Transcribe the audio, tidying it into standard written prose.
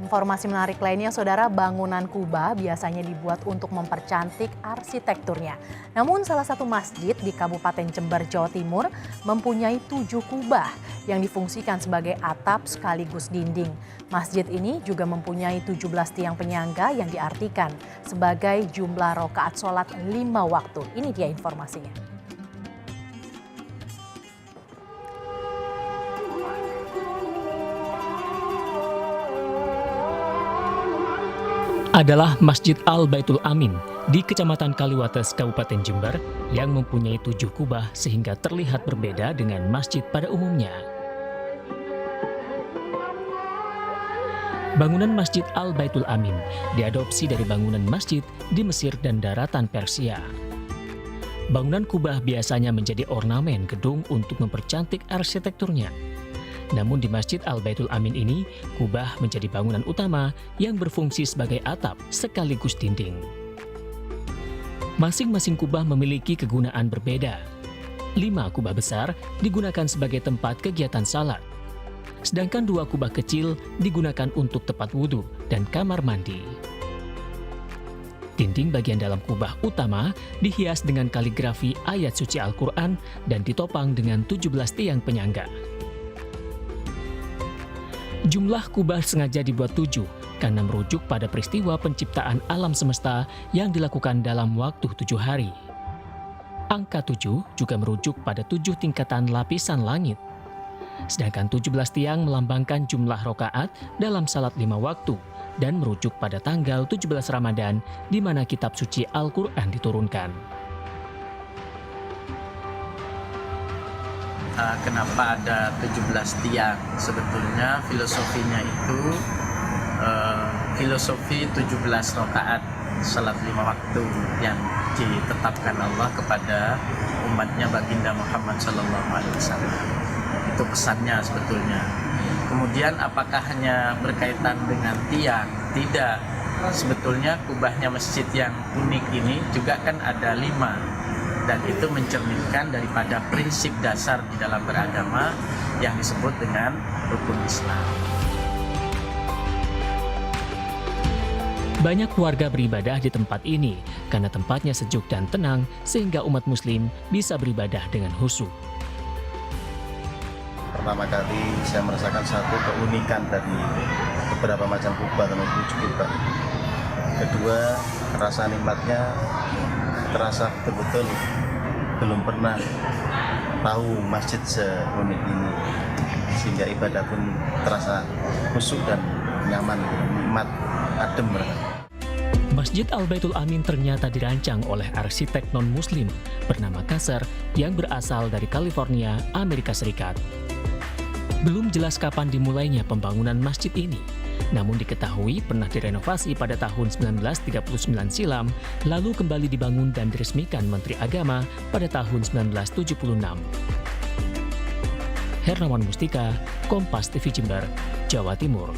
Informasi menarik lainnya, Saudara, bangunan kubah biasanya dibuat untuk mempercantik arsitekturnya. Namun salah satu masjid di Kabupaten Jember, Jawa Timur mempunyai 7 kubah yang difungsikan sebagai atap sekaligus dinding. Masjid ini juga mempunyai 17 tiang penyangga yang diartikan sebagai jumlah rakaat sholat 5 waktu. Ini dia informasinya. Adalah Masjid Al-Baitul Amin di Kecamatan Kaliwates, Kabupaten Jember yang mempunyai 7 kubah sehingga terlihat berbeda dengan masjid pada umumnya. Bangunan Masjid Al-Baitul Amin diadopsi dari bangunan masjid di Mesir dan daratan Persia. Bangunan kubah biasanya menjadi ornamen gedung untuk mempercantik arsitekturnya. Namun di Masjid Al-Baitul Amin ini, kubah menjadi bangunan utama yang berfungsi sebagai atap sekaligus dinding. Masing-masing kubah memiliki kegunaan berbeda. 5 kubah besar digunakan sebagai tempat kegiatan salat, sedangkan 2 kubah kecil digunakan untuk tempat wudhu dan kamar mandi. Dinding bagian dalam kubah utama dihias dengan kaligrafi ayat suci Al-Quran dan ditopang dengan 17 tiang penyangga. Jumlah kubah sengaja dibuat 7 karena merujuk pada peristiwa penciptaan alam semesta yang dilakukan dalam waktu 7 hari. Angka 7 juga merujuk pada 7 tingkatan lapisan langit. Sedangkan 17 tiang melambangkan jumlah rakaat dalam salat 5 waktu dan merujuk pada tanggal 17 Ramadan di mana kitab suci Al-Quran diturunkan. Kenapa ada 17 tiang? Sebetulnya filosofinya itu filosofi 17 rakaat salat 5 waktu yang ditetapkan Allah kepada umatnya baginda Muhammad SAW. Itu pesannya sebetulnya. Kemudian apakah hanya berkaitan dengan tiang? Tidak. Sebetulnya kubahnya masjid yang unik ini juga kan ada 5. Dan itu mencerminkan daripada prinsip dasar di dalam beragama yang disebut dengan rukun Islam. Banyak warga beribadah di tempat ini karena tempatnya sejuk dan tenang sehingga umat muslim bisa beribadah dengan khusyuk. Pertama kali saya merasakan satu keunikan dari beberapa macam kubah atau 7 kubah. Kedua, rasa nikmatnya terasa betul-betul belum pernah tahu masjid seunik ini, sehingga ibadah pun terasa khusyuk dan nyaman, nikmat, adem. Masjid Al-Baitul Amin ternyata dirancang oleh arsitek non-muslim bernama Kasser yang berasal dari California, Amerika Serikat. Belum jelas kapan dimulainya pembangunan masjid ini, namun diketahui pernah direnovasi pada tahun 1939 silam, lalu kembali dibangun dan diresmikan Menteri Agama pada tahun 1976. Hernawan Mustika, Kompas TV Jember, Jawa Timur.